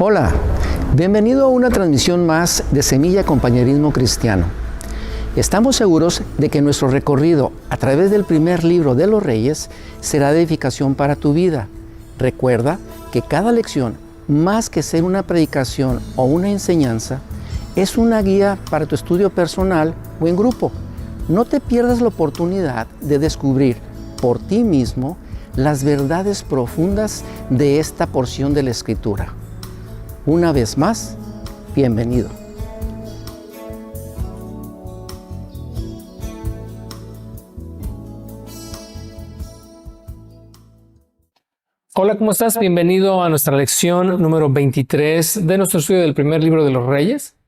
Hola, bienvenido a una transmisión más de Semilla Compañerismo Cristiano. Estamos seguros de que nuestro recorrido a través del primer libro de los Reyes será de edificación para tu vida. Recuerda que cada lección, más que ser una predicación o una enseñanza, es una guía para tu estudio personal o en grupo. No te pierdas la oportunidad de descubrir por ti mismo las verdades profundas de esta porción de la Escritura. Una vez más, bienvenido. Hola, ¿cómo estás? Bienvenido a nuestra lección número 23 de nuestro estudio del primer libro de los Reyes.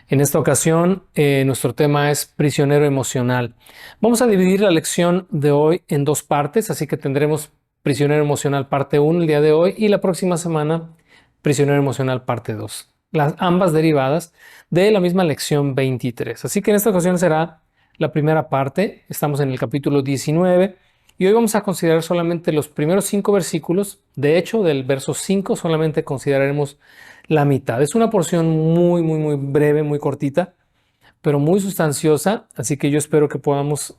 En esta ocasión, nuestro tema es prisionero emocional. Vamos a dividir la lección de hoy en dos partes, así que tendremos prisionero emocional parte 1 el día de hoy y la próxima semana prisionero emocional parte 2. Ambas derivadas de la misma lección 23. Así que en esta ocasión será la primera parte. Estamos en el capítulo 19 y hoy vamos a considerar solamente los primeros 5 versículos. De hecho, del verso 5 solamente consideraremos la mitad. Es una porción muy breve, muy cortita, pero muy sustanciosa. Así que yo espero que podamos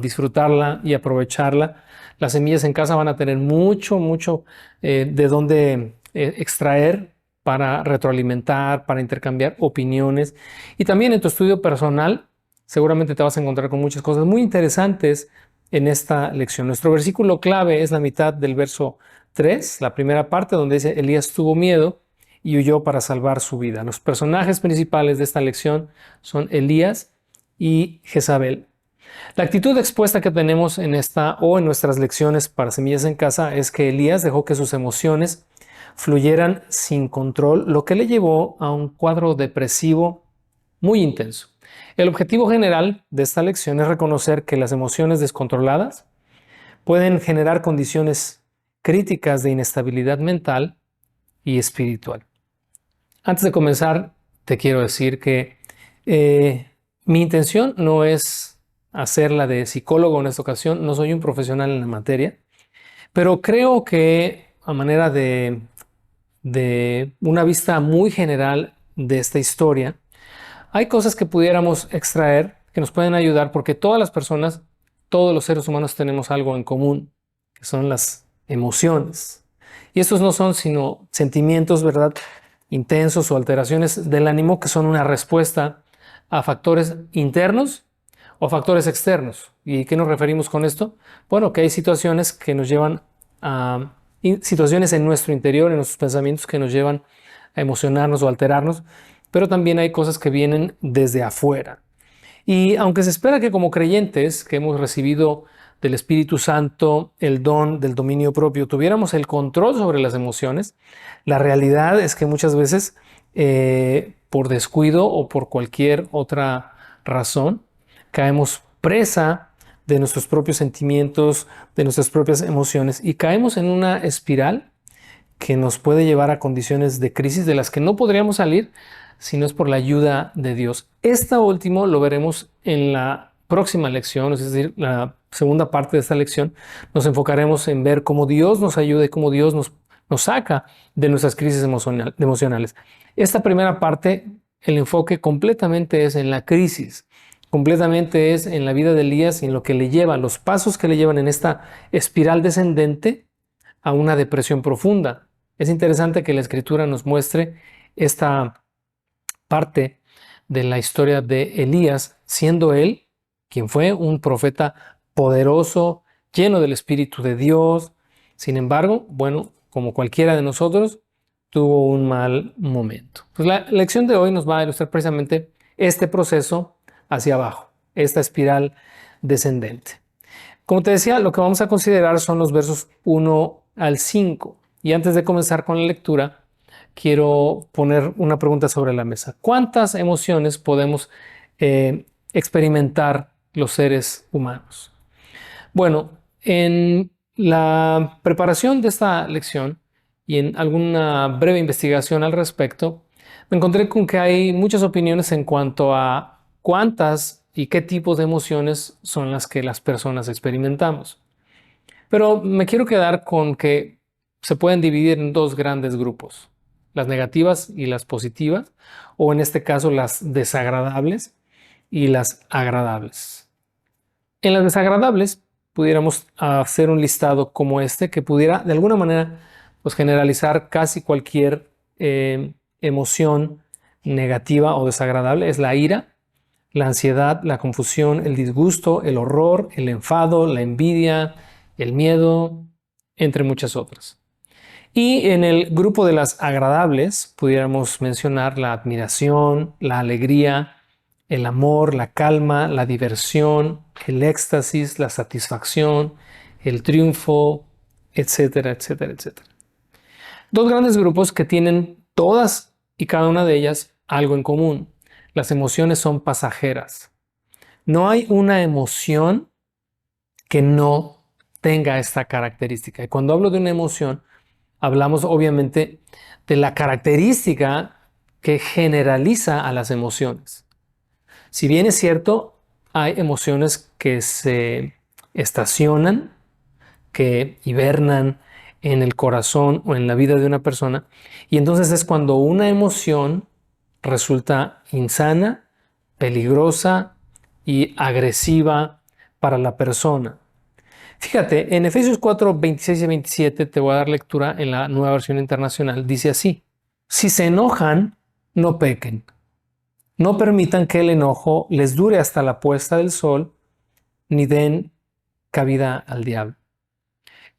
disfrutarla y aprovecharla. Las semillas en casa van a tener mucho de dónde extraer para retroalimentar, para intercambiar opiniones. Y también en tu estudio personal, seguramente te vas a encontrar con muchas cosas muy interesantes en esta lección. Nuestro versículo clave es la mitad del verso 3, la primera parte donde dice: Elías tuvo miedo y huyó para salvar su vida. Los personajes principales de esta lección son Elías y Jezabel. La actitud expuesta que tenemos en esta o en nuestras lecciones para Semillas en Casa es que Elías dejó que sus emociones fluyeran sin control, lo que le llevó a un cuadro depresivo muy intenso. El objetivo general de esta lección es reconocer que las emociones descontroladas pueden generar condiciones críticas de inestabilidad mental y espiritual. Antes de comenzar, te quiero decir que mi intención no es hacerla de psicólogo en esta ocasión, no soy un profesional en la materia, pero creo que a manera de una vista muy general de esta historia, hay cosas que pudiéramos extraer que nos pueden ayudar, porque todas las personas, todos los seres humanos tenemos algo en común, que son las emociones. Y estos no son sino sentimientos, ¿verdad?, intensos o alteraciones del ánimo que son una respuesta a factores internos o factores externos. ¿Y qué nos referimos con esto? Bueno, que hay situaciones que nos llevan a situaciones en nuestro interior, en nuestros pensamientos, que nos llevan a emocionarnos o alterarnos, pero también hay cosas que vienen desde afuera. Y aunque se espera que como creyentes que hemos recibido del Espíritu Santo el don del dominio propio tuviéramos el control sobre las emociones, la realidad es que muchas veces por descuido o por cualquier otra razón caemos presa de nuestros propios sentimientos, de nuestras propias emociones, y caemos en una espiral que nos puede llevar a condiciones de crisis de las que no podríamos salir si no es por la ayuda de Dios. Esta último lo veremos en la próxima lección, es decir, la segunda parte de esta lección. Nos enfocaremos en ver cómo Dios nos ayuda y cómo Dios nos saca de nuestras crisis emocionales. Esta primera parte, el enfoque completamente es en la crisis, completamente es en la vida de Elías y en lo que le lleva, los pasos que le llevan en esta espiral descendente a una depresión profunda. Es interesante que la Escritura nos muestre esta parte de la historia de Elías, siendo él quien fue un profeta poderoso, lleno del Espíritu de Dios. Sin embargo, bueno, como cualquiera de nosotros, tuvo un mal momento. Pues la lección de hoy nos va a ilustrar precisamente este proceso hacia abajo, esta espiral descendente. Como te decía, lo que vamos a considerar son los versos 1 al 5. Y antes de comenzar con la lectura, quiero poner una pregunta sobre la mesa. ¿Cuántas emociones podemos experimentar los seres humanos? Bueno, en la preparación de esta lección y en alguna breve investigación al respecto, me encontré con que hay muchas opiniones en cuanto a cuántas y qué tipos de emociones son las que las personas experimentamos. Pero me quiero quedar con que se pueden dividir en dos grandes grupos. las negativas y las positivas, o en este caso las desagradables y las agradables. En las desagradables pudiéramos hacer un listado como este que pudiera de alguna manera pues, generalizar casi cualquier emoción negativa o desagradable. Es la ira, la ansiedad, la confusión, el disgusto, el horror, el enfado, la envidia, el miedo, entre muchas otras. Y en el grupo de las agradables pudiéramos mencionar la admiración, la alegría, el amor, la calma, la diversión, el éxtasis, la satisfacción, el triunfo, etcétera, etcétera, etcétera. Dos grandes grupos que tienen todas y cada una de ellas algo en común. Las emociones son pasajeras. No hay una emoción que no tenga esta característica. Y cuando hablo de una emoción, hablamos obviamente de la característica que generaliza a las emociones. Si bien es cierto, hay emociones que se estacionan, que hibernan en el corazón o en la vida de una persona, y entonces es cuando una emoción resulta insana, peligrosa y agresiva para la persona. Fíjate, en Efesios 4, 26 y 27 te voy a dar lectura en la Nueva Versión Internacional. Dice así: si se enojan, no pequen. No permitan que el enojo les dure hasta la puesta del sol, ni den cabida al diablo.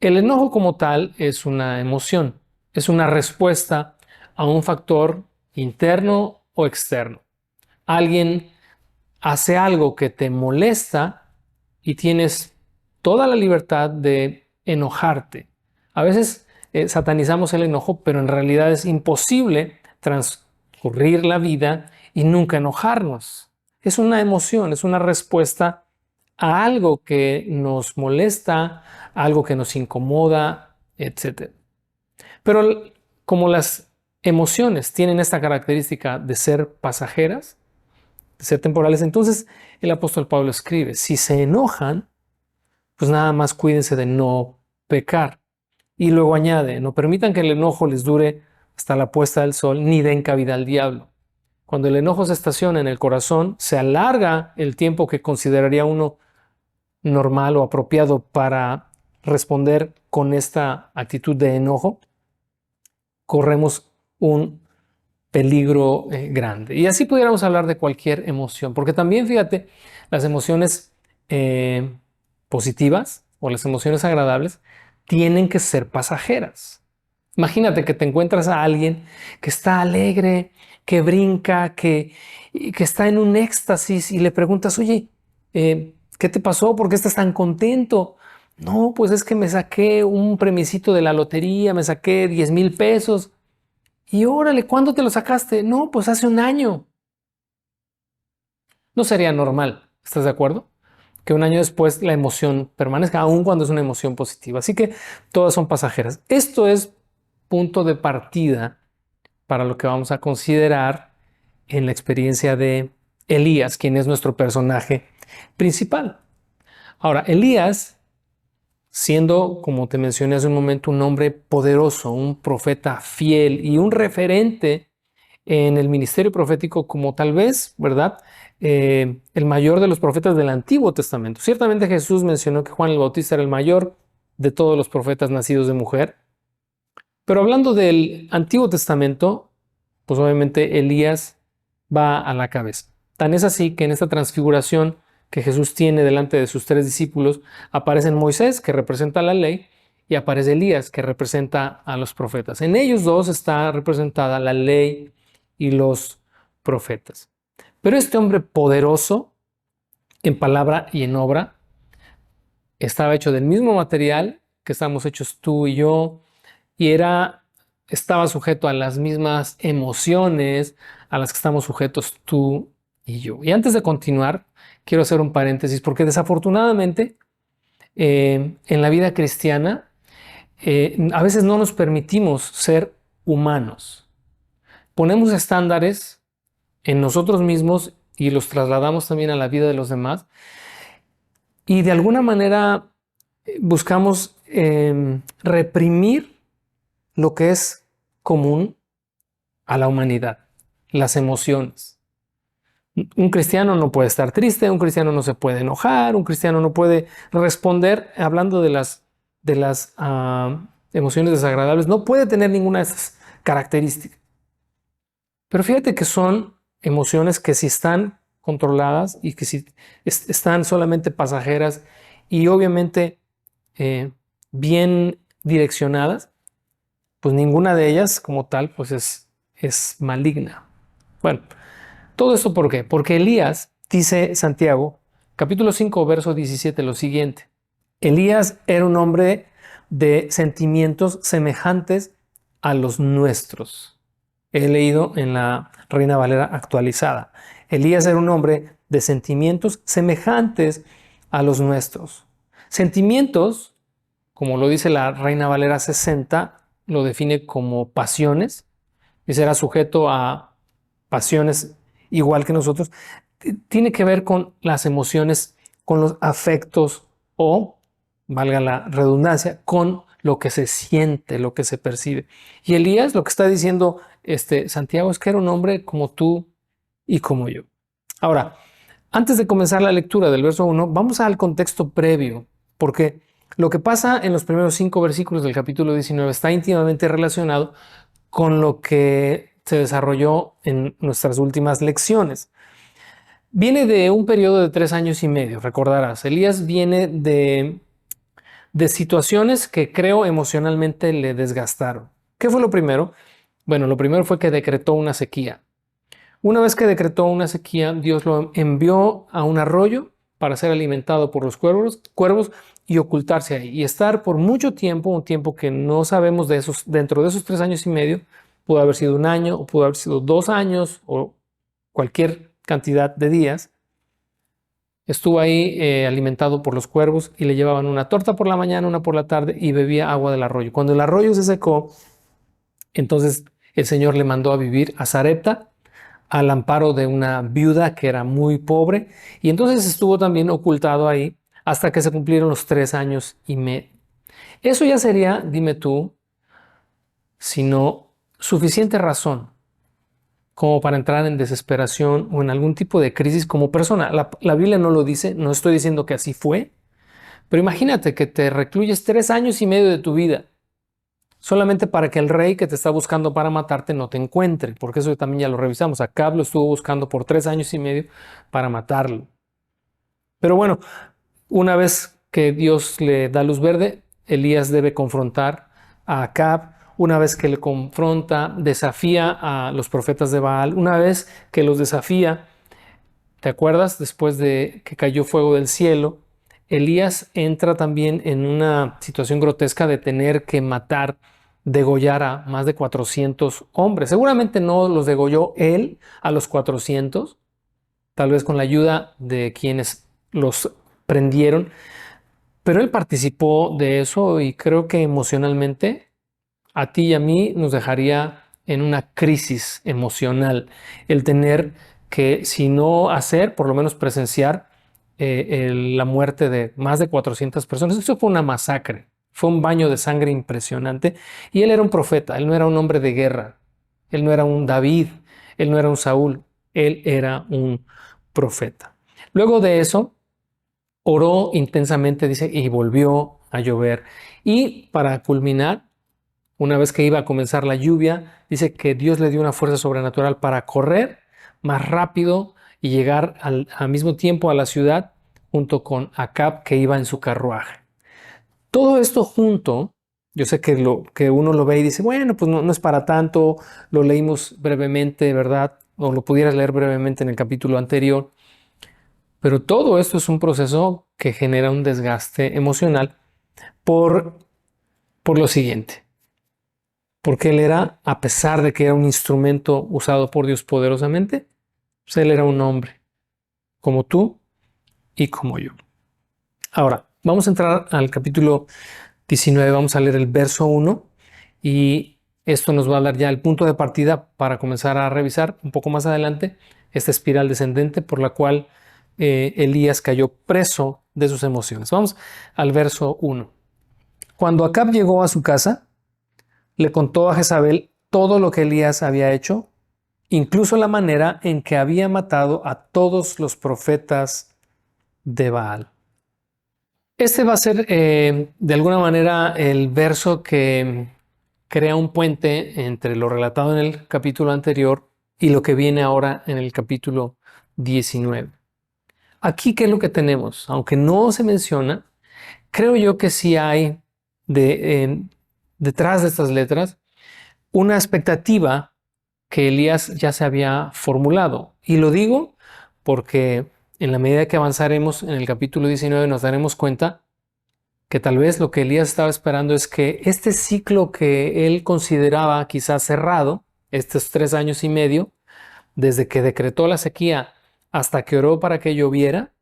El enojo como tal es una emoción, es una respuesta a un factor interno o externo. Alguien hace algo que te molesta y tienes toda la libertad de enojarte. A veces satanizamos el enojo, pero en realidad es imposible transcurrir la vida y nunca enojarnos. Es una emoción, es una respuesta a algo que nos molesta, algo que nos incomoda, etc. Pero como las emociones tienen esta característica de ser pasajeras, de ser temporales, entonces el apóstol Pablo escribe: si se enojan, pues nada más cuídense de no pecar. Y luego añade: no permitan que el enojo les dure hasta la puesta del sol, ni den cabida al diablo. Cuando el enojo se estaciona en el corazón, se alarga el tiempo que consideraría uno normal o apropiado para responder con esta actitud de enojo, corremos un peligro grande. Y así pudiéramos hablar de cualquier emoción, porque también, fíjate, las emociones positivas o las emociones agradables tienen que ser pasajeras. Imagínate que te encuentras a alguien que está alegre, que brinca, que está en un éxtasis y le preguntas: oye, ¿qué te pasó? ¿Por qué estás tan contento? No, pues es que me saqué un premiecito de la lotería, me saqué 10,000 pesos. Y órale, ¿cuándo te lo sacaste? No, pues hace un año. No sería normal, ¿estás de acuerdo? Que un año después la emoción permanezca, aun cuando es una emoción positiva. Así que todas son pasajeras. Esto es punto de partida para lo que vamos a considerar en la experiencia de Elías, quien es nuestro personaje principal. Ahora, Elías, siendo, como te mencioné hace un momento, un hombre poderoso, un profeta fiel y un referente en el ministerio profético, como tal vez, ¿verdad? El mayor de los profetas del Antiguo Testamento. Ciertamente Jesús mencionó que Juan el Bautista era el mayor de todos los profetas nacidos de mujer. Pero hablando del Antiguo Testamento, pues obviamente Elías va a la cabeza. Tan es así que en esta transfiguración que Jesús tiene delante de sus 3 discípulos, aparece Moisés, que representa la ley, y aparece Elías, que representa a los profetas. En ellos dos está representada la ley y los profetas. Pero este hombre poderoso, en palabra y en obra, estaba hecho del mismo material que estamos hechos tú y yo, y estaba sujeto a las mismas emociones a las que estamos sujetos tú y yo. Y antes de continuar, quiero hacer un paréntesis, porque desafortunadamente en la vida cristiana a veces no nos permitimos ser humanos. Ponemos estándares en nosotros mismos y los trasladamos también a la vida de los demás, y de alguna manera buscamos reprimir lo que es común a la humanidad, las emociones. Un cristiano no puede estar triste, un cristiano no se puede enojar, un cristiano no puede responder hablando de las emociones desagradables, no puede tener ninguna de esas características. Pero fíjate que son emociones que si están controladas y que si están solamente pasajeras y obviamente bien direccionadas, pues ninguna de ellas como tal pues es maligna. Bueno, ¿todo esto por qué? Porque Elías, dice Santiago, capítulo 5, verso 17, lo siguiente. Elías era un hombre de sentimientos semejantes a los nuestros. He leído en la Reina Valera actualizada. Elías era un hombre de sentimientos semejantes a los nuestros. Sentimientos, como lo dice la Reina Valera 60, lo define como pasiones. Dice, era sujeto a pasiones igual que nosotros. Tiene que ver con las emociones, con los afectos o, valga la redundancia, con lo que se siente, lo que se percibe. Y Elías, lo que está diciendo Santiago, es que era un hombre como tú y como yo. Ahora, antes de comenzar la lectura del verso 1, vamos al contexto previo, porque lo que pasa en los primeros 5 versículos del capítulo 19 está íntimamente relacionado con lo que se desarrolló en nuestras últimas lecciones. Viene de un periodo de 3 años y medio, recordarás. Elías viene de situaciones que creo emocionalmente le desgastaron. ¿Qué fue lo primero? Bueno, lo primero fue que decretó una sequía. Una vez que decretó una sequía, Dios lo envió a un arroyo para ser alimentado por los cuervos y ocultarse ahí y estar por mucho tiempo, un tiempo que no sabemos de esos, dentro de esos 3 años y medio, pudo haber sido 1 año o pudo haber sido 2 años o cualquier cantidad de días. Estuvo ahí alimentado por los cuervos y le llevaban una torta por la mañana, una por la tarde y bebía agua del arroyo. Cuando el arroyo se secó, entonces el Señor le mandó a vivir a Sarepta, al amparo de una viuda que era muy pobre, y entonces estuvo también ocultado ahí hasta que se cumplieron los 3 años y medio. Eso ya sería, dime tú, sino suficiente razón como para entrar en desesperación o en algún tipo de crisis como persona. La Biblia no lo dice, no estoy diciendo que así fue, pero imagínate que te recluyes 3 años y medio de tu vida solamente para que el rey que te está buscando para matarte no te encuentre, porque eso también ya lo revisamos. Acab lo estuvo buscando por 3 años y medio para matarlo. Pero bueno, una vez que Dios le da luz verde, Elías debe confrontar a Acab. Una vez que le confronta, desafía a los profetas de Baal. Una vez que los desafía, ¿te acuerdas? Después de que cayó fuego del cielo, Elías entra también en una situación grotesca de tener que degollar a más de 400 hombres. Seguramente no los degolló él a los 400, tal vez con la ayuda de quienes los prendieron, pero él participó de eso y creo que emocionalmente a ti y a mí nos dejaría en una crisis emocional el tener que, si no hacer, por lo menos presenciar la muerte de más de 400 personas. Eso fue una masacre, fue un baño de sangre impresionante. Y él era un profeta, él no era un hombre de guerra, él no era un David, él no era un Saúl, él era un profeta. Luego de eso, oró intensamente, dice, y volvió a llover. Y para culminar, una vez que iba a comenzar la lluvia, dice que Dios le dio una fuerza sobrenatural para correr más rápido y llegar al mismo tiempo a la ciudad junto con Acab, que iba en su carruaje. Todo esto junto, yo sé que uno lo ve y dice, bueno, pues no es para tanto, lo leímos brevemente, ¿verdad? O lo pudieras leer brevemente en el capítulo anterior. Pero todo esto es un proceso que genera un desgaste emocional por lo siguiente. Porque él era, a pesar de que era un instrumento usado por Dios poderosamente, pues él era un hombre, como tú y como yo. Ahora, vamos a entrar al capítulo 19, vamos a leer el verso 1 y esto nos va a dar ya el punto de partida para comenzar a revisar un poco más adelante esta espiral descendente por la cual Elías cayó preso de sus emociones. Vamos al verso 1. Cuando Acab llegó a su casa, le contó a Jezabel todo lo que Elías había hecho, incluso la manera en que había matado a todos los profetas de Baal. Este va a ser de alguna manera el verso que crea un puente entre lo relatado en el capítulo anterior y lo que viene ahora en el capítulo 19. Aquí, ¿qué es lo que tenemos? Aunque no se menciona, creo yo que sí hay detrás de estas letras una expectativa que Elías ya se había formulado. Y lo digo porque en la medida que avanzaremos en el capítulo 19 nos daremos cuenta que tal vez lo que Elías estaba esperando es que este ciclo que él consideraba quizás cerrado, estos 3 años y medio, desde que decretó la sequía hasta que oró para que lloviera,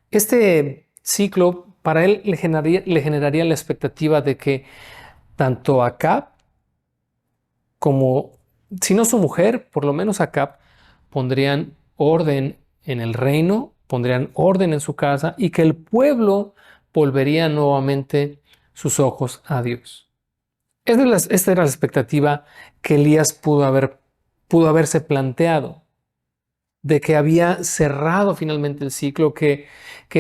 este ciclo para él le generaría la expectativa de que tanto Acab como, si no su mujer, por lo menos Acab, pondrían orden en el reino, pondrían orden en su casa y que el pueblo volvería nuevamente sus ojos a Dios. Esta era la expectativa que Elías pudo haberse planteado, de que había cerrado finalmente el ciclo, que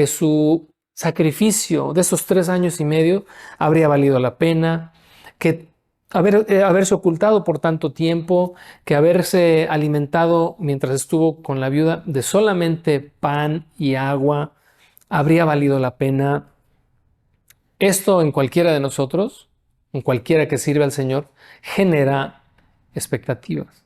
su sacrificio de esos 3 años y medio habría valido la pena, que haberse ocultado por tanto tiempo, que haberse alimentado mientras estuvo con la viuda de solamente pan y agua, habría valido la pena. Esto en cualquiera de nosotros, en cualquiera que sirve al Señor, genera expectativas.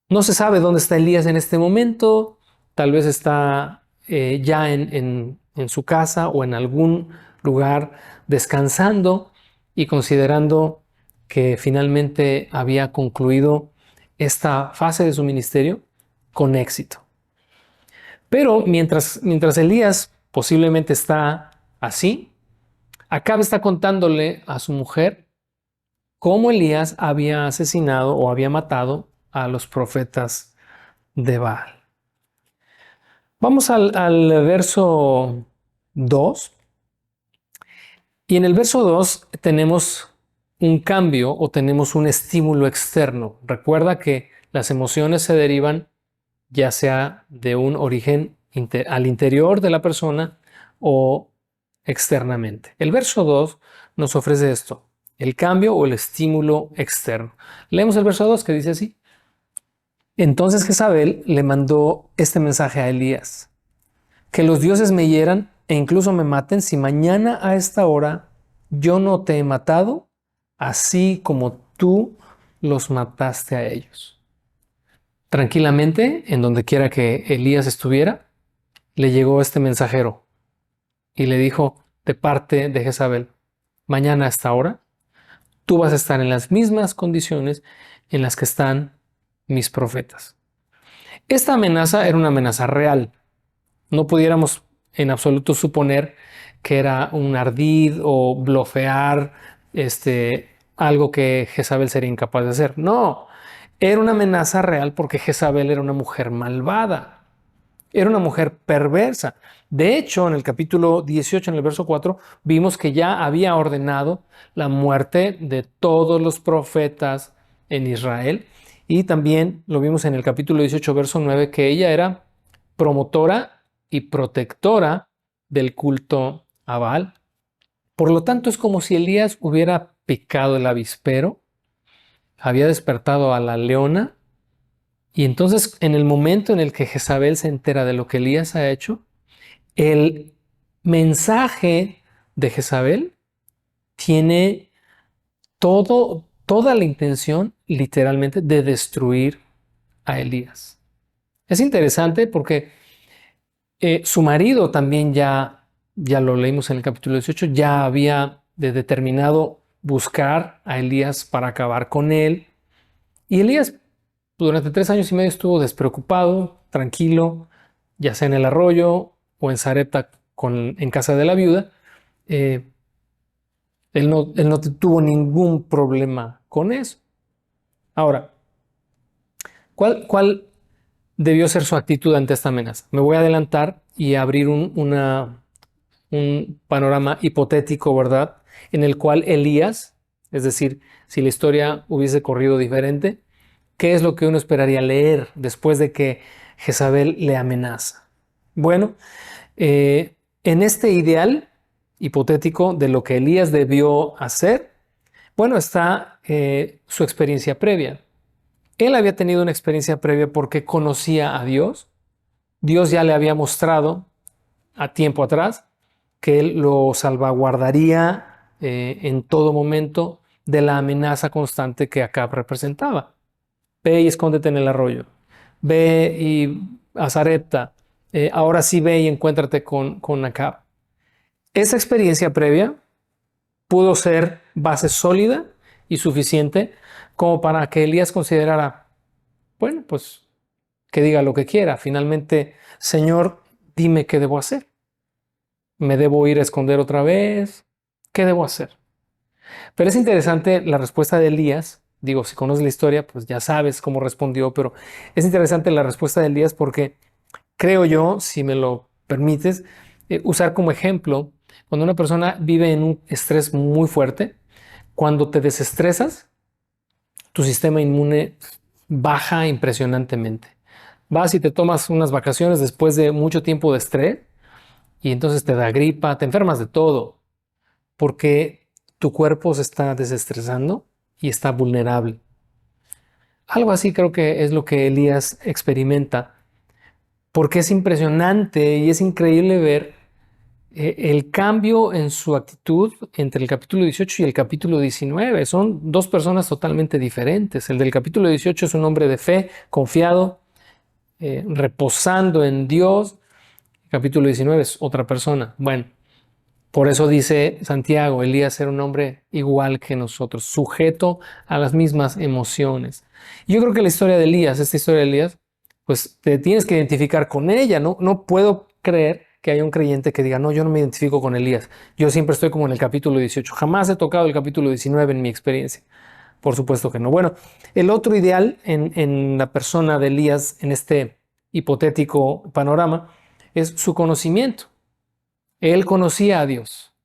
No se sabe dónde está Elías en este momento, tal vez está ya en su casa o en algún lugar descansando y considerando que finalmente había concluido esta fase de su ministerio con éxito. Pero mientras Elías posiblemente está así, Acab está contándole a su mujer cómo Elías había asesinado o había matado a los profetas de Baal. Vamos al verso 2. Y en el verso 2 tenemos un cambio o tenemos un estímulo externo. Recuerda que las emociones se derivan ya sea de un origen al interior de la persona o externamente. El verso 2 nos ofrece esto, el cambio o el estímulo externo. Leemos el verso 2 que dice así. Entonces Jezabel le mandó este mensaje a Elías: que los dioses me hieran e incluso me maten si mañana a esta hora yo no te he matado, así como tú los mataste a ellos. Tranquilamente, en donde quiera que Elías estuviera, le llegó este mensajero y le dijo de parte de Jezabel: mañana a esta hora tú vas a estar en las mismas condiciones en las que están mis profetas. Esta amenaza era una amenaza real. No pudiéramos en absoluto suponer que era un ardid o blofear algo que Jezabel sería incapaz de hacer. No, era una amenaza real porque Jezabel era una mujer malvada, era una mujer perversa. De hecho, en el capítulo 18, en el verso 4, vimos que ya había ordenado la muerte de todos los profetas en Israel. Y también lo vimos en el capítulo 18, verso 9, que ella era promotora y protectora del culto a Baal. Por lo tanto, es como si Elías hubiera picado el avispero, había despertado a la leona, y entonces en el momento en el que Jezabel se entera de lo que Elías ha hecho, el mensaje de Jezabel tiene toda la intención, literalmente, de destruir a Elías. Es interesante porque su marido también ya lo leímos en el capítulo 18, ya había determinado buscar a Elías para acabar con él. Y Elías durante 3 años y medio estuvo despreocupado, tranquilo, ya sea en el arroyo o en Sarepta en casa de la viuda. Él no tuvo ningún problema con eso. Ahora, ¿cuál debió ser su actitud ante esta amenaza? Me voy a adelantar y abrir un panorama hipotético, ¿verdad? En el cual Elías, Es decir, si la historia hubiese corrido diferente, ¿qué es lo que uno esperaría leer después de que Jezabel le amenaza? Bueno, en este ideal hipotético de lo que Elías debió hacer, bueno, está su experiencia previa. Él había tenido una experiencia previa porque conocía a Dios. Dios ya le había mostrado a tiempo atrás que él lo salvaguardaría en todo momento de la amenaza constante que Acab representaba. Ve y escóndete en el arroyo. Ve y a Sarepta. Ahora sí ve y encuéntrate con Acab. Esa experiencia previa pudo ser base sólida y suficiente como para que Elías considerara, bueno, pues que diga lo que quiera. Finalmente, Señor, dime qué debo hacer. ¿Me debo ir a esconder otra vez? ¿Qué debo hacer? Pero es interesante la respuesta de Elías. Digo, si conoces la historia, pues ya sabes cómo respondió, pero es interesante la respuesta de Elías porque creo yo, si me lo permites, usar como ejemplo, cuando una persona vive en un estrés muy fuerte, cuando te desestresas, tu sistema inmune baja impresionantemente. Vas y te tomas unas vacaciones después de mucho tiempo de estrés y entonces te da gripa, te enfermas de todo, porque tu cuerpo se está desestresando y está vulnerable. Algo así creo que es lo que Elías experimenta, porque es impresionante y es increíble ver el cambio en su actitud entre el capítulo 18 y el capítulo 19. Son dos personas totalmente diferentes. El del capítulo 18 es un hombre de fe, confiado, reposando en Dios. El capítulo 19 es otra persona. Bueno, por eso dice Santiago, Elías era un hombre igual que nosotros, sujeto a las mismas emociones. Yo creo que la historia de Elías, esta historia de Elías, pues te tienes que identificar con ella, ¿no? No puedo creer que haya un creyente que diga, no, yo no me identifico con Elías. Yo siempre estoy como en el capítulo 18. Jamás he tocado el capítulo 19 en mi experiencia. Por supuesto que no. Bueno, el otro ideal en la persona de Elías, en este hipotético panorama, es su conocimiento. Él conocía a Dios.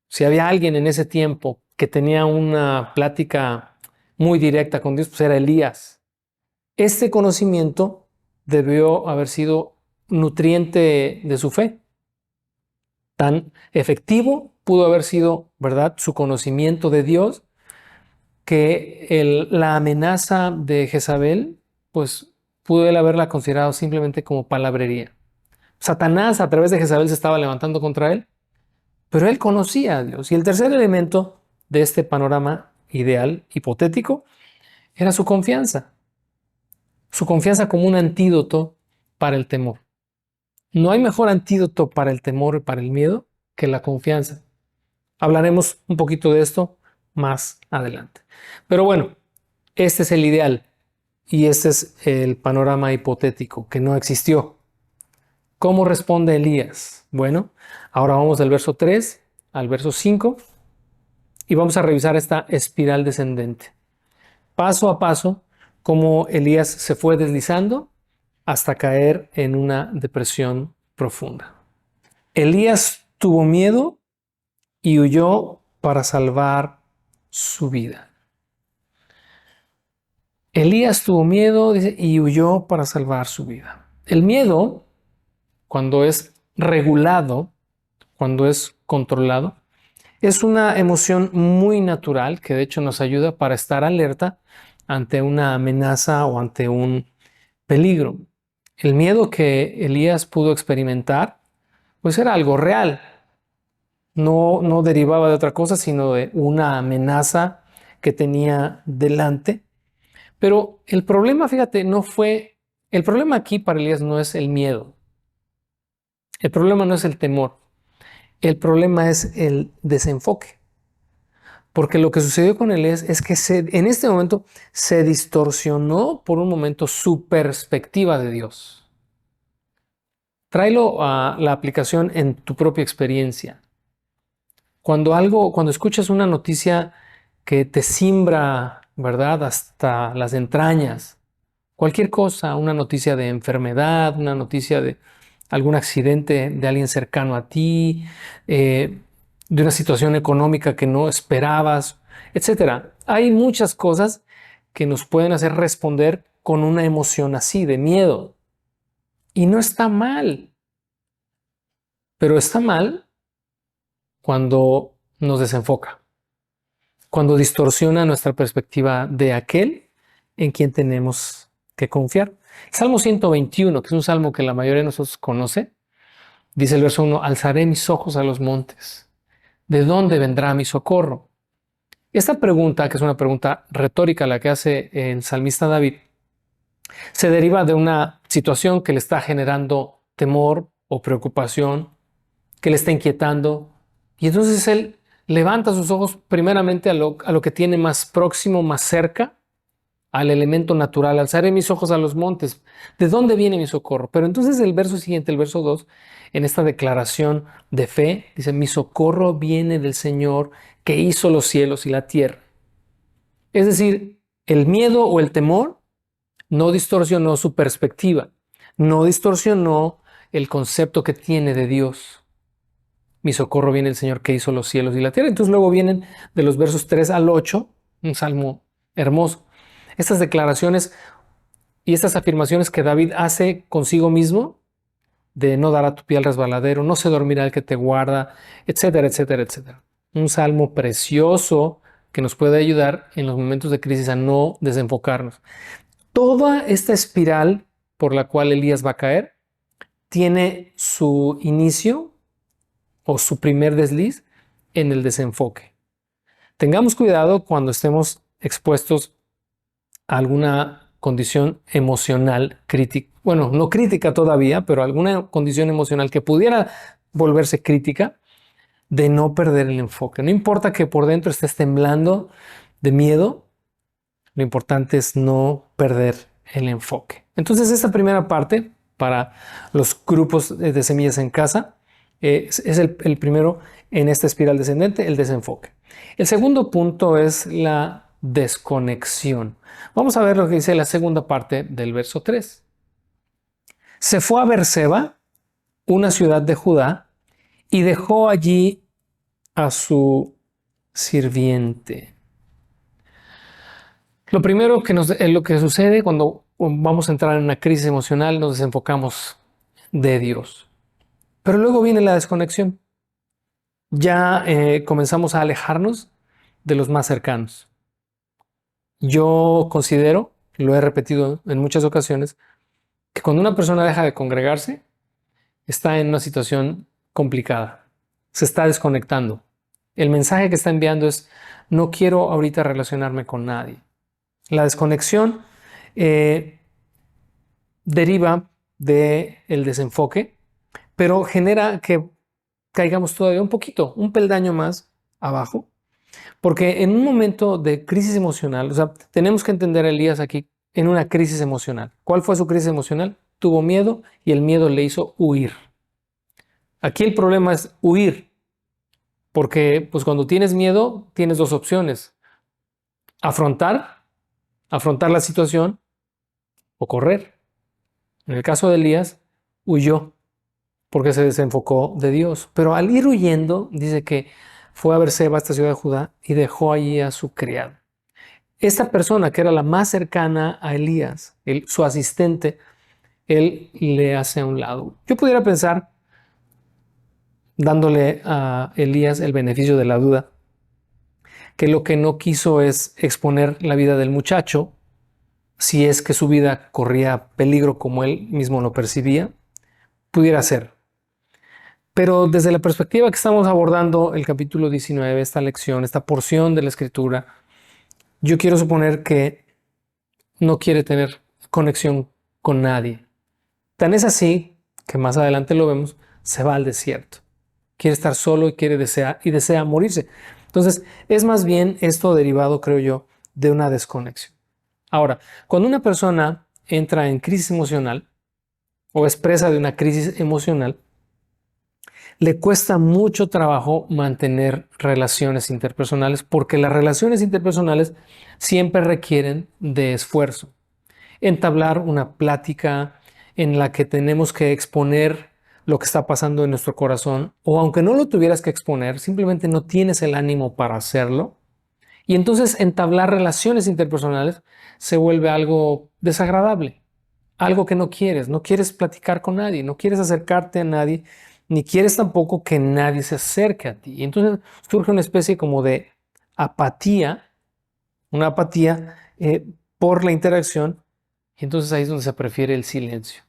Si había alguien en ese tiempo que tenía una plática muy directa con Dios, pues era Elías. Este conocimiento debió haber sido nutriente de su fe. Tan efectivo pudo haber sido, ¿verdad?, su conocimiento de Dios, que la amenaza de Jezabel, pues pudo él haberla considerado simplemente como palabrería. Satanás a través de Jezabel se estaba levantando contra él, pero él conocía a Dios. Y el tercer elemento de este panorama ideal, hipotético, era su confianza. Su confianza como un antídoto para el temor. No hay mejor antídoto para el temor y para el miedo que la confianza. Hablaremos un poquito de esto más adelante. Pero bueno, este es el ideal y este es el panorama hipotético que no existió. ¿Cómo responde Elías? Bueno, ahora vamos del verso 3 al verso 5 y vamos a revisar esta espiral descendente. Paso a paso, cómo Elías se fue deslizando hasta caer en una depresión profunda. Elías tuvo miedo y huyó para salvar su vida. Elías tuvo miedo, dice, y huyó para salvar su vida. El miedo, cuando es regulado, cuando es controlado, es una emoción muy natural que de hecho nos ayuda para estar alerta ante una amenaza o ante un peligro. El miedo que Elías pudo experimentar, pues era algo real. No derivaba de otra cosa, sino de una amenaza que tenía delante. Pero el problema, fíjate, el problema aquí para Elías no es el miedo. El problema no es el temor. El problema es el desenfoque. Porque lo que sucedió con Elías es que en este momento se distorsionó por un momento su perspectiva de Dios. Tráelo a la aplicación en tu propia experiencia. Cuando escuchas una noticia que te simbra, ¿verdad?, hasta las entrañas, cualquier cosa, una noticia de enfermedad, una noticia de algún accidente de alguien cercano a ti, de una situación económica que no esperabas, etcétera. Hay muchas cosas que nos pueden hacer responder con una emoción así, de miedo. Y no está mal, pero está mal cuando nos desenfoca, cuando distorsiona nuestra perspectiva de aquel en quien tenemos que confiar. Salmo 121, que es un salmo que la mayoría de nosotros conoce, dice el verso 1, alzaré mis ojos a los montes. ¿De dónde vendrá mi socorro? Esta pregunta, que es una pregunta retórica la que hace el salmista David, se deriva de una situación que le está generando temor o preocupación, que le está inquietando. Y entonces él levanta sus ojos primeramente a lo que tiene más próximo, más cerca, al elemento natural. Alzaré mis ojos a los montes. ¿De dónde viene mi socorro? Pero entonces el verso siguiente, el verso 2, en esta declaración de fe, dice, mi socorro viene del Señor que hizo los cielos y la tierra. Es decir, el miedo o el temor no distorsionó su perspectiva, no distorsionó el concepto que tiene de Dios. Mi socorro viene del Señor que hizo los cielos y la tierra. Entonces luego vienen de los versos 3 al 8, un salmo hermoso. Estas declaraciones y estas afirmaciones que David hace consigo mismo, de no dar a tu pie al resbaladero, no se dormirá el que te guarda, etcétera, etcétera, etcétera. Un salmo precioso que nos puede ayudar en los momentos de crisis a no desenfocarnos. Toda esta espiral por la cual Elías va a caer tiene su inicio o su primer desliz en el desenfoque. Tengamos cuidado cuando estemos expuestos a alguna condición emocional crítica, bueno, no crítica todavía, pero alguna condición emocional que pudiera volverse crítica, de no perder el enfoque. No importa que por dentro estés temblando de miedo, lo importante es no perder el enfoque. Entonces, esta primera parte para los grupos de semillas en casa es el primero en esta espiral descendente, el desenfoque. El segundo punto es la desconexión. Vamos a ver lo que dice la segunda parte del verso 3. Se fue a Beerseba, una ciudad de Judá, y dejó allí a su sirviente. Lo primero lo que sucede cuando vamos a entrar en una crisis emocional, nos desenfocamos de Dios. Pero luego viene la desconexión. Ya comenzamos a alejarnos de los más cercanos. Yo considero, lo he repetido en muchas ocasiones, que cuando una persona deja de congregarse, está en una situación complicada. Se está desconectando. El mensaje que está enviando es, no quiero ahorita relacionarme con nadie. La desconexión deriva del desenfoque, pero genera que caigamos todavía un poquito, un peldaño más abajo, porque en un momento de crisis emocional, o sea, tenemos que entender a Elías aquí en una crisis emocional. ¿Cuál fue su crisis emocional? Tuvo miedo y el miedo le hizo huir. Aquí el problema es huir, porque pues cuando tienes miedo tienes dos opciones: afrontar la situación o correr. En el caso de Elías, huyó porque se desenfocó de Dios. Pero al ir huyendo, dice que fue a Beerseba, esta ciudad de Judá, y dejó allí a su criado. Esta persona, que era la más cercana a Elías, su asistente, él le hace a un lado. Yo pudiera pensar, dándole a Elías el beneficio de la duda, que lo que no quiso es exponer la vida del muchacho, si es que su vida corría peligro como él mismo lo percibía, pudiera ser. Pero desde la perspectiva que estamos abordando el capítulo 19, esta lección, esta porción de la escritura, yo quiero suponer que no quiere tener conexión con nadie. Tan es así que más adelante lo vemos, se va al desierto. Quiere estar solo y desea morirse. Entonces, es más bien esto derivado, creo yo, de una desconexión. Ahora, cuando una persona entra en crisis emocional o es presa de una crisis emocional, le cuesta mucho trabajo mantener relaciones interpersonales, porque las relaciones interpersonales siempre requieren de esfuerzo. Entablar una plática en la que tenemos que exponer lo que está pasando en nuestro corazón, o aunque no lo tuvieras que exponer, simplemente no tienes el ánimo para hacerlo, Y entonces entablar relaciones interpersonales se vuelve algo desagradable, algo que no quieres. No quieres platicar con nadie, no quieres acercarte a nadie, ni quieres tampoco que nadie se acerque a ti. Y entonces surge una especie como de apatía, una apatía por la interacción, y entonces ahí es donde se prefiere el silencio.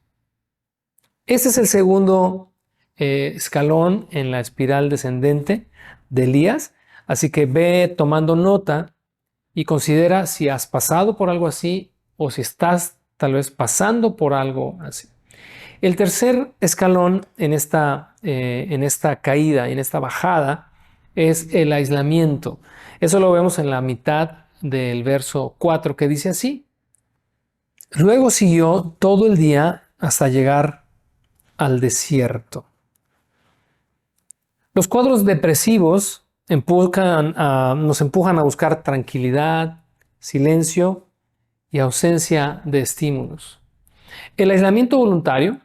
Ese es el segundo escalón en la espiral descendente de Elías. Así que ve tomando nota y considera si has pasado por algo así o si estás tal vez pasando por algo así. El tercer escalón en esta caída, en esta bajada, es el aislamiento. Eso lo vemos en la mitad del verso 4 que dice así. Luego siguió todo el día hasta llegar al desierto. Los cuadros depresivos nos empujan a buscar tranquilidad, silencio y ausencia de estímulos. El aislamiento voluntario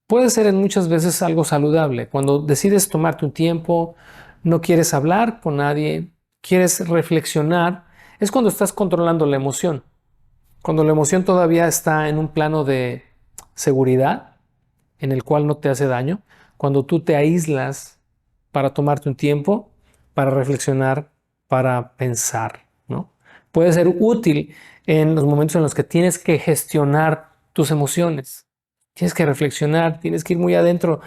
puede ser en muchas veces algo saludable. Cuando decides tomarte un tiempo, no quieres hablar con nadie, quieres reflexionar, es cuando estás controlando la emoción. Cuando la emoción todavía está en un plano de seguridad, en el cual no te hace daño, cuando tú te aíslas para tomarte un tiempo, para reflexionar, para pensar, ¿no? Puede ser útil en los momentos en los que tienes que gestionar tus emociones. Tienes que reflexionar, tienes que ir muy adentro,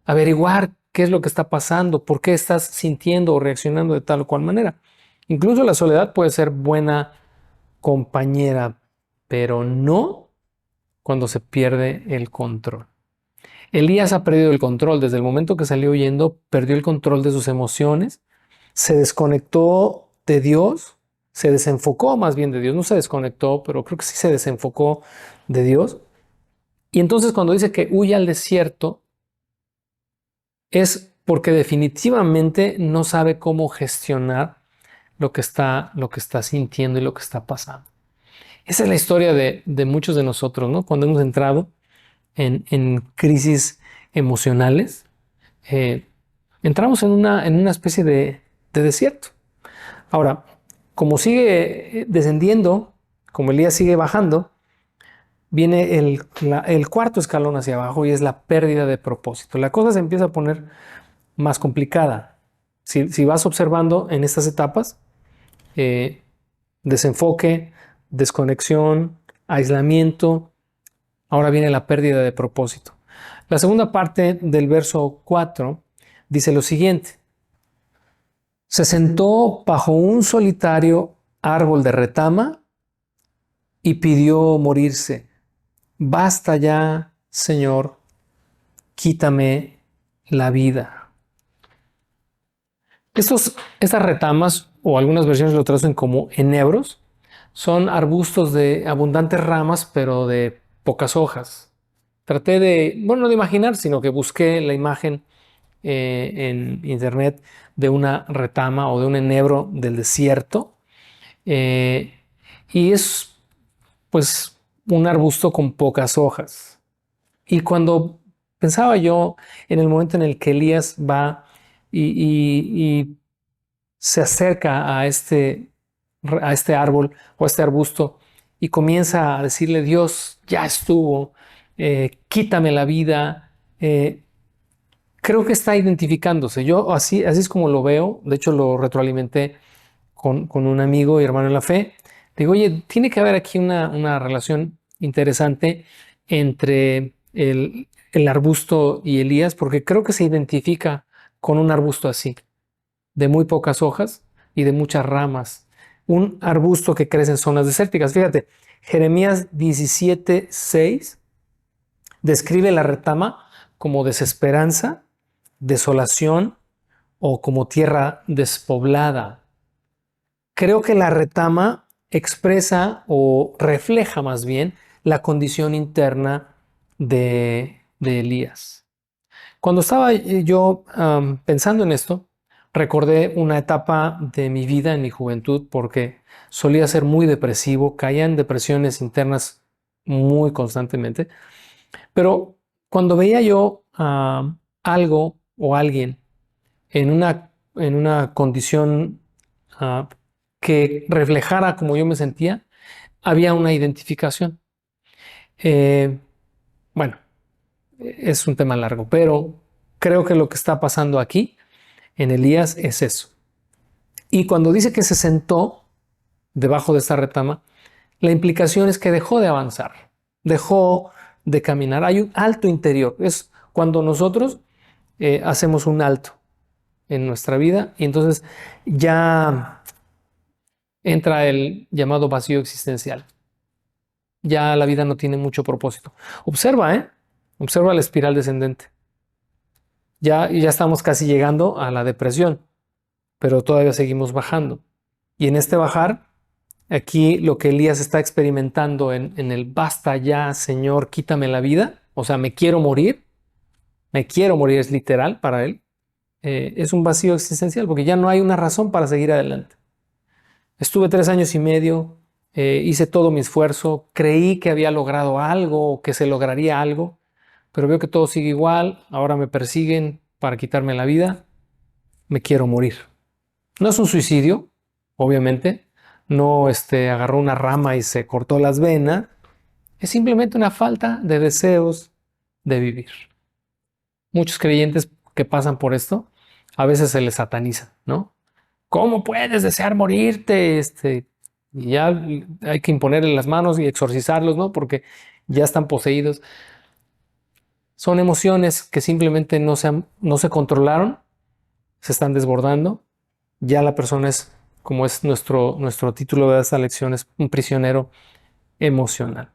averiguar qué es lo que está pasando, por qué estás sintiendo o reaccionando de tal o cual manera. Incluso la soledad puede ser buena compañera, pero no cuando se pierde el control. Elías ha perdido el control. Desde el momento que salió huyendo, perdió el control de sus emociones, se desconectó de Dios, se desenfocó más bien de Dios, no se desconectó, pero creo que sí se desenfocó de Dios. Y entonces cuando dice que huye al desierto, es porque definitivamente no sabe cómo gestionar lo que está sintiendo y lo que está pasando. Esa es la historia de muchos de nosotros, ¿no? Cuando hemos entrado en crisis emocionales, entramos en una especie de desierto. Ahora, como sigue descendiendo, como Elías sigue bajando, viene el cuarto escalón hacia abajo y es la pérdida de propósito. La cosa se empieza a poner más complicada. Si vas observando en estas etapas, desenfoque, desconexión, aislamiento, ahora viene la pérdida de propósito. La segunda parte del verso 4 dice lo siguiente. Se sentó bajo un solitario árbol de retama y pidió morirse. Basta ya, Señor, quítame la vida. Estas retamas, o algunas versiones lo traducen como enebros, son arbustos de abundantes ramas, pero de pocas hojas. Traté no de imaginar, sino que busqué la imagen en internet de una retama o de un enebro del desierto. Y es pues un arbusto con pocas hojas. Y cuando pensaba yo en el momento en el que Elías va y se acerca a este árbol o a este arbusto y comienza a decirle, Dios, ya estuvo, quítame la vida, creo que está identificándose. Yo así es como lo veo. De hecho, lo retroalimenté con un amigo y hermano en la fe. Digo, oye, tiene que haber aquí una relación interesante entre el arbusto y Elías, porque creo que se identifica con un arbusto así, de muy pocas hojas y de muchas ramas. Un arbusto que crece en zonas desérticas. Fíjate, Jeremías 17:6 describe la retama como desesperanza, desolación o como tierra despoblada. Creo que la retama expresa o refleja más bien la condición interna de Elías. Cuando estaba yo pensando en esto, recordé una etapa de mi vida en mi juventud porque solía ser muy depresivo, caía en depresiones internas muy constantemente, pero cuando veía yo algo o alguien en una condición que reflejara como yo me sentía, había una identificación. Bueno, es un tema largo, pero creo que lo que está pasando aquí en Elías es eso. Y cuando dice que se sentó debajo de esta retama, la implicación es que dejó de avanzar, dejó de caminar. Hay un alto interior. Es cuando nosotros hacemos un alto en nuestra vida y entonces ya entra el llamado vacío existencial. Ya la vida no tiene mucho propósito. Observa, observa la espiral descendente. Ya estamos casi llegando a la depresión, pero todavía seguimos bajando. Y en este bajar, aquí lo que Elías está experimentando en el basta ya, Señor, quítame la vida, o sea, me quiero morir es literal para él, es un vacío existencial porque ya no hay una razón para seguir adelante. Estuve 3 años y medio, hice todo mi esfuerzo, creí que había logrado algo o que se lograría algo, pero veo que todo sigue igual, ahora me persiguen para quitarme la vida, me quiero morir. No es un suicidio, obviamente, no agarró una rama y se cortó las venas, es simplemente una falta de deseos de vivir. Muchos creyentes que pasan por esto, a veces se les sataniza, ¿no? ¿Cómo puedes desear morirte? Y ya hay que imponerle las manos y exorcizarlos, ¿no? Porque ya están poseídos. Son emociones que simplemente no se controlaron, se están desbordando. Ya la persona es, como es nuestro título de esta lección, es un prisionero emocional.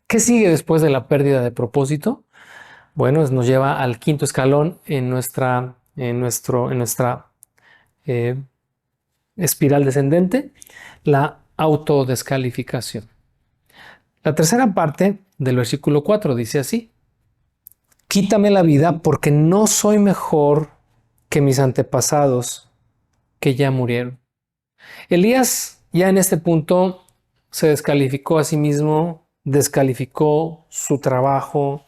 ¿Qué sigue después de la pérdida de propósito? Bueno, nos lleva al quinto escalón en nuestra espiral descendente, la autodescalificación. La tercera parte del versículo 4 dice así: quítame la vida porque no soy mejor que mis antepasados que ya murieron. Elías ya en este punto se descalificó a sí mismo, descalificó su trabajo,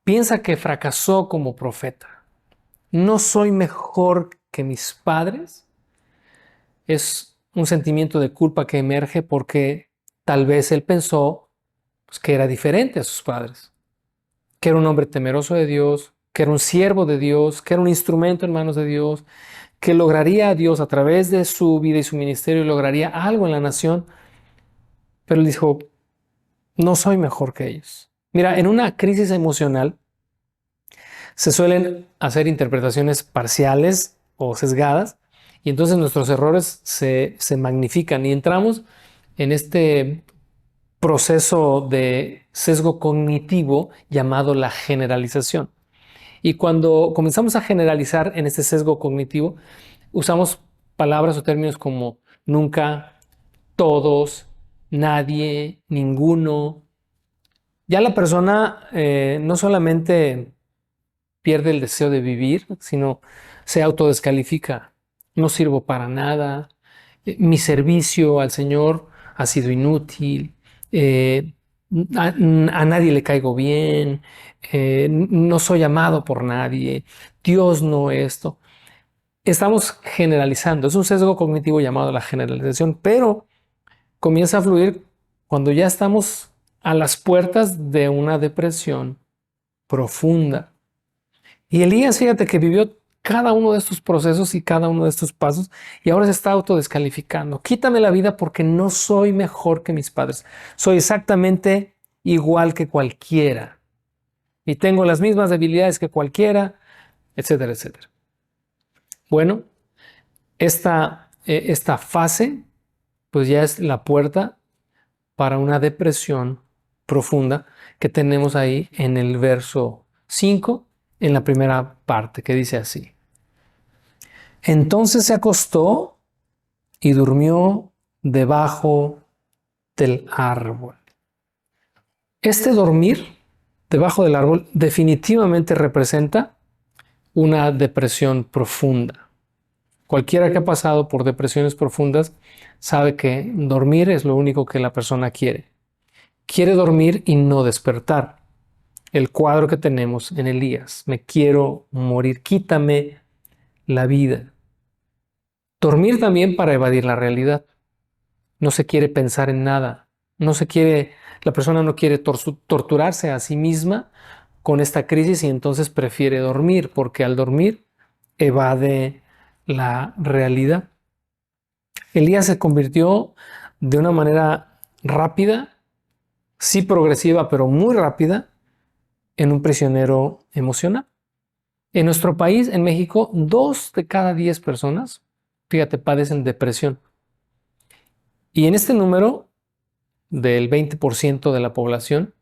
piensa que fracasó como profeta. No soy mejor que mis padres. Es un sentimiento de culpa que emerge porque tal vez él pensó pues, que era diferente a sus padres, que era un hombre temeroso de Dios, que era un siervo de Dios, que era un instrumento en manos de Dios, que lograría a Dios a través de su vida y su ministerio, lograría algo en la nación, pero él dijo, no soy mejor que ellos. Mira, en una crisis emocional se suelen hacer interpretaciones parciales o sesgadas y entonces nuestros errores se magnifican y entramos en este proceso de sesgo cognitivo llamado la generalización. Y cuando comenzamos a generalizar en este sesgo cognitivo, usamos palabras o términos como nunca, todos, nadie, ninguno. Ya la persona no solamente pierde el deseo de vivir, sino se autodescalifica. No sirvo para nada. Mi servicio al Señor ha sido inútil. A nadie le caigo bien. No soy amado por nadie. Dios no esto. Estamos generalizando. Es un sesgo cognitivo llamado la generalización, pero comienza a fluir cuando ya estamos a las puertas de una depresión profunda. Y Elías, fíjate que vivió cada uno de estos procesos y cada uno de estos pasos y ahora se está autodescalificando. Quítame la vida porque no soy mejor que mis padres. Soy exactamente igual que cualquiera y tengo las mismas debilidades que cualquiera, etcétera, etcétera. Bueno, esta fase pues ya es la puerta para una depresión profunda que tenemos ahí en el verso 5, en la primera parte, que dice así. Entonces se acostó y durmió debajo del árbol. Este dormir debajo del árbol definitivamente representa una depresión profunda. Cualquiera que ha pasado por depresiones profundas sabe que dormir es lo único que la persona quiere. Quiere dormir y no despertar. El cuadro que tenemos en Elías, me quiero morir, quítame la vida. Dormir también para evadir la realidad. No se quiere pensar en nada. La persona no quiere torturarse a sí misma con esta crisis y entonces prefiere dormir, porque al dormir evade la realidad. Elías se convirtió de una manera rápida, sí progresiva, pero muy rápida, en un prisionero emocional. En nuestro país, en México, 2 de cada 10 personas, fíjate, padecen depresión. Y en este número del 20% de la población,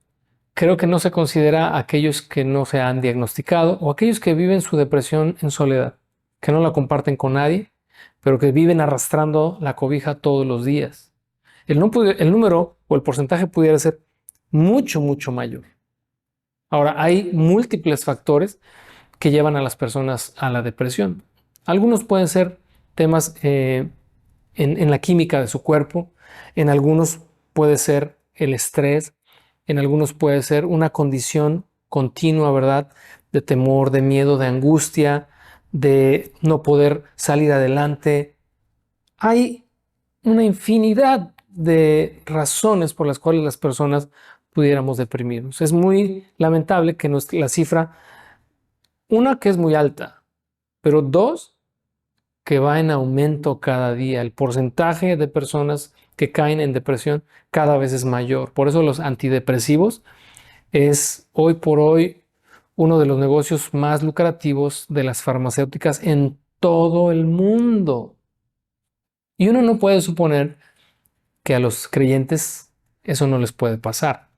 creo que no se considera a aquellos que no se han diagnosticado o aquellos que viven su depresión en soledad, que no la comparten con nadie, pero que viven arrastrando la cobija todos los días. El número o el porcentaje pudiera ser mucho, mucho mayor. Ahora, hay múltiples factores que llevan a las personas a la depresión. Algunos pueden ser temas en la química de su cuerpo, en algunos puede ser el estrés, en algunos puede ser una condición continua, ¿verdad? De temor, de miedo, de angustia, de no poder salir adelante. Hay una infinidad de razones por las cuales las personas pudiéramos deprimirnos. Es muy lamentable que la cifra, una, que es muy alta, pero 2, que va en aumento cada día. El porcentaje de personas que caen en depresión cada vez es mayor. Por eso los antidepresivos es hoy por hoy uno de los negocios más lucrativos de las farmacéuticas en todo el mundo. Y uno no puede suponer que a los creyentes eso no les puede pasar.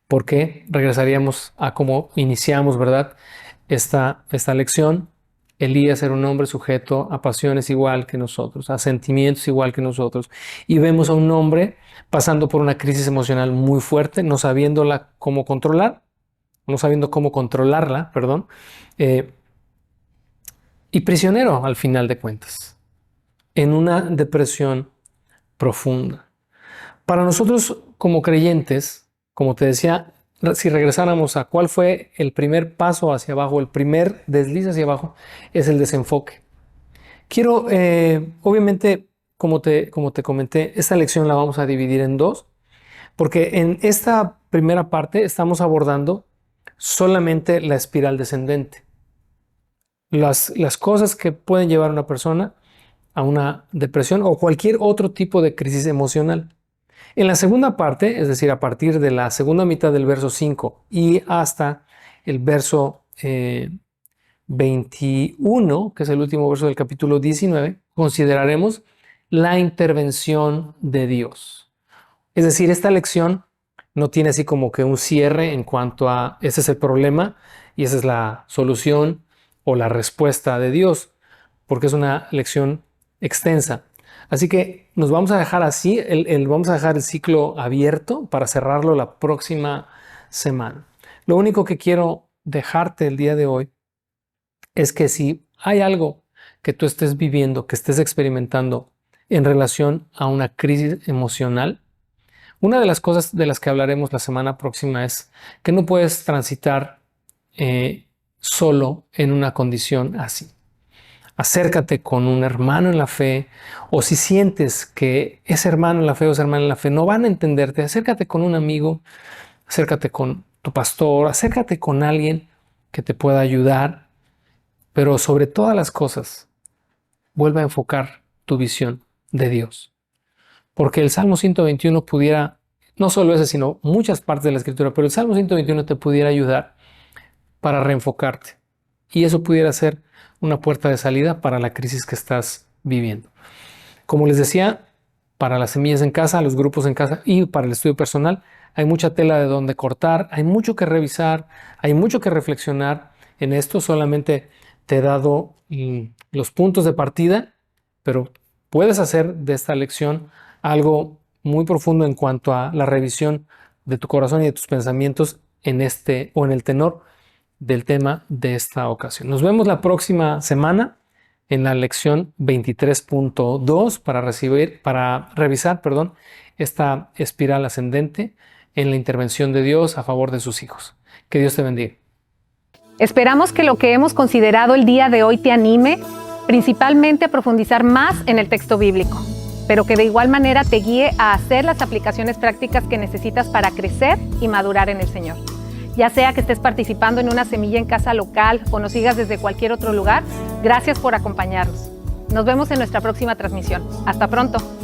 Porque regresaríamos a cómo iniciamos, ¿verdad? Esta lección. Elías era un hombre sujeto a pasiones igual que nosotros, a sentimientos igual que nosotros. Y vemos a un hombre pasando por una crisis emocional muy fuerte, no sabiendo cómo controlarla, perdón, y prisionero al final de cuentas, en una depresión profunda. Para nosotros como creyentes, como te decía, si regresáramos a cuál fue el primer paso hacia abajo, el primer desliz hacia abajo, es el desenfoque. Quiero, obviamente, como te comenté, esta lección la vamos a dividir en 2, porque en esta primera parte estamos abordando solamente la espiral descendente. Las cosas que pueden llevar a una persona a una depresión o cualquier otro tipo de crisis emocional. En la segunda parte, es decir, a partir de la segunda mitad del verso 5 y hasta el verso 21, que es el último verso del capítulo 19, consideraremos la intervención de Dios. Es decir, esta lección no tiene así como que un cierre en cuanto a ese es el problema y esa es la solución o la respuesta de Dios, porque es una lección extensa. Así que nos vamos a dejar así, vamos a dejar el ciclo abierto para cerrarlo la próxima semana. Lo único que quiero dejarte el día de hoy es que si hay algo que tú estés viviendo, que estés experimentando en relación a una crisis emocional, una de las cosas de las que hablaremos la semana próxima es que no puedes transitar solo en una condición así. Acércate con un hermano en la fe, o si sientes que ese hermano en la fe o esa hermana en la fe no van a entenderte, acércate con un amigo, acércate con tu pastor, acércate con alguien que te pueda ayudar, pero sobre todas las cosas, vuelve a enfocar tu visión de Dios. Porque el Salmo 121 pudiera, no solo ese, sino muchas partes de la Escritura, pero el Salmo 121 te pudiera ayudar para reenfocarte. Y eso pudiera ser una puerta de salida para la crisis que estás viviendo. Como les decía, para las semillas en casa, los grupos en casa y para el estudio personal, hay mucha tela de donde cortar, hay mucho que revisar, hay mucho que reflexionar en esto. Solamente te he dado los puntos de partida, pero puedes hacer de esta lección algo muy profundo en cuanto a la revisión de tu corazón y de tus pensamientos en este o en el tenor del tema de esta ocasión. Nos vemos la próxima semana en la lección 23.2 para revisar esta espiral ascendente en la intervención de Dios a favor de sus hijos. Que Dios te bendiga. Esperamos que lo que hemos considerado el día de hoy te anime principalmente a profundizar más en el texto bíblico, pero que de igual manera te guíe a hacer las aplicaciones prácticas que necesitas para crecer y madurar en el Señor. Ya sea que estés participando en una semilla en casa local o nos sigas desde cualquier otro lugar, gracias por acompañarnos. Nos vemos en nuestra próxima transmisión. Hasta pronto.